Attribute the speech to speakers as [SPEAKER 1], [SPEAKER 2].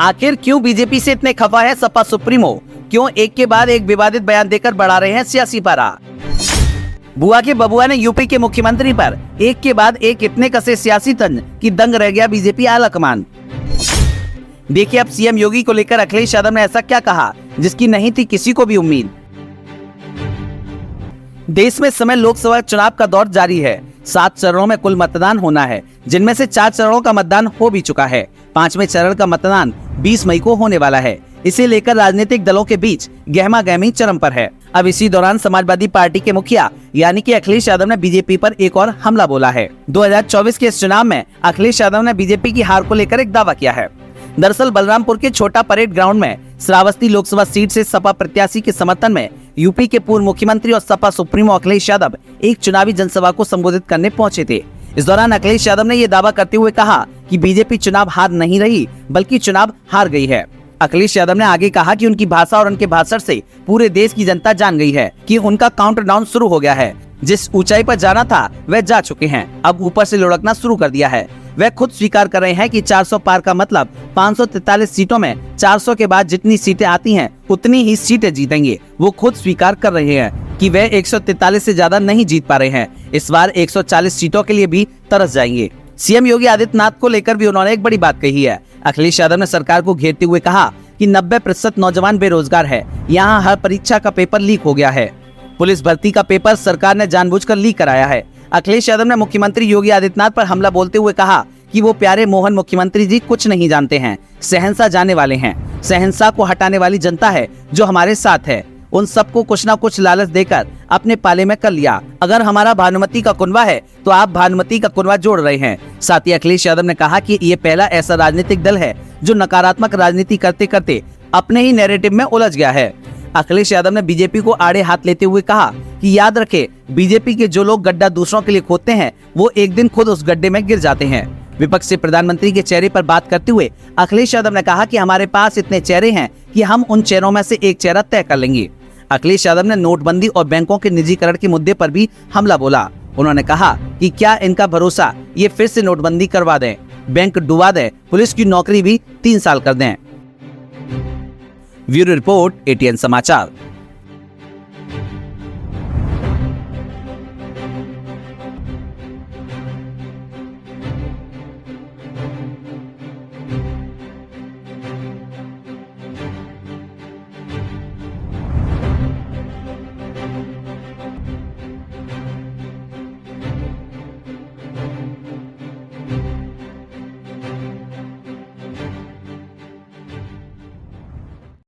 [SPEAKER 1] आखिर क्यों बीजेपी से इतने खफा है सपा सुप्रीमो? क्यों एक के बाद एक विवादित बयान देकर बढ़ा रहे हैं सियासी पारा? बुआ के बबुआ ने यूपी के मुख्यमंत्री पर एक के बाद एक इतने कसे सियासी तंज कि दंग रह गया बीजेपी आलाकमान। देखिए अब सीएम योगी को लेकर अखिलेश यादव ने ऐसा क्या कहा जिसकी नहीं थी किसी को भी उम्मीद। देश में इस समय लोकसभा चुनाव का दौर जारी है। 7 चरणों में कुल मतदान होना है, जिनमें से 4 चरणों का मतदान हो भी चुका है। 5वें चरण का मतदान 20 मई को होने वाला है। इसे लेकर राजनीतिक दलों के बीच गहमागहमी चरम पर है। अब इसी दौरान समाजवादी पार्टी के मुखिया यानी कि अखिलेश यादव ने बीजेपी पर एक और हमला बोला है। 2024 के इस चुनाव में अखिलेश यादव ने बीजेपी की हार को लेकर एक दावा किया है। दरअसल बलरामपुर के छोटा परेड ग्राउंड में श्रावस्ती लोकसभा सीट से सपा प्रत्याशी के समर्थन में यूपी के पूर्व मुख्यमंत्री और सपा सुप्रीमो अखिलेश यादव एक चुनावी जनसभा को संबोधित करने पहुंचे थे। इस दौरान अखिलेश यादव ने ये दावा करते हुए कहा कि बीजेपी चुनाव हार नहीं रही बल्कि चुनाव हार गई है। अखिलेश यादव ने आगे कहा कि उनकी भाषा और उनके भाषण से पूरे देश की जनता जान गई है कि उनका काउंटडाउन शुरू हो गया है। जिस ऊंचाई पर जाना था वह जा चुके हैं, अब ऊपर से लुढ़कना शुरू कर दिया है। वह खुद स्वीकार कर रहे हैं कि 400 पार का मतलब 543 सीटों में 400 के बाद जितनी सीटें आती हैं उतनी ही सीटें जीतेंगे। वो खुद स्वीकार कर रहे हैं कि वह 143 से ज्यादा नहीं जीत पा रहे हैं। इस बार 140 सीटों के लिए भी तरस जाएंगे। सीएम योगी आदित्यनाथ को लेकर भी उन्होंने एक बड़ी बात कही है। अखिलेश यादव ने सरकार को घेरते हुए कहा कि 90% नौजवान बेरोजगार है। यहाँ हर परीक्षा का पेपर लीक हो गया है। पुलिस भर्ती का पेपर सरकार ने जानबूझकर लीक कराया है। अखिलेश यादव ने मुख्यमंत्री योगी आदित्यनाथ पर हमला बोलते हुए कहा कि वो प्यारे मोहन मुख्यमंत्री जी कुछ नहीं जानते हैं, शहंशाह जाने वाले हैं। शहंशाह को हटाने वाली जनता है जो हमारे साथ है। उन सबको कुछ ना कुछ लालच देकर अपने पाले में कर लिया। अगर हमारा भानुमति का कुनबा है तो आप भानुमति का कुनबा जोड़ रहे हैं। साथ ही अखिलेश यादव ने कहा कि ये पहला ऐसा राजनीतिक दल है जो नकारात्मक राजनीति करते करते अपने ही नैरेटिव में उलझ गया है। अखिलेश यादव ने बीजेपी को आड़े हाथ लेते हुए कहा कि याद रखे, बीजेपी के जो लोग गड्ढा दूसरों के लिए खोदते हैं वो एक दिन खुद उस गड्ढे में गिर जाते हैं। विपक्ष से प्रधानमंत्री के चेहरे पर बात करते हुए अखिलेश यादव ने कहा कि हमारे पास इतने चेहरे हैं कि हम उन चेहरों में से एक चेहरा तय कर लेंगे। अखिलेश यादव ने नोटबंदी और बैंकों के निजीकरण के मुद्दे पर भी हमला बोला। उन्होंने कहा कि क्या इनका भरोसा ये फिर से नोटबंदी करवा दें, बैंक डुबा दें, पुलिस की नौकरी भी 3 साल कर दें। ब्यूरो रिपोर्ट, ATN समाचार।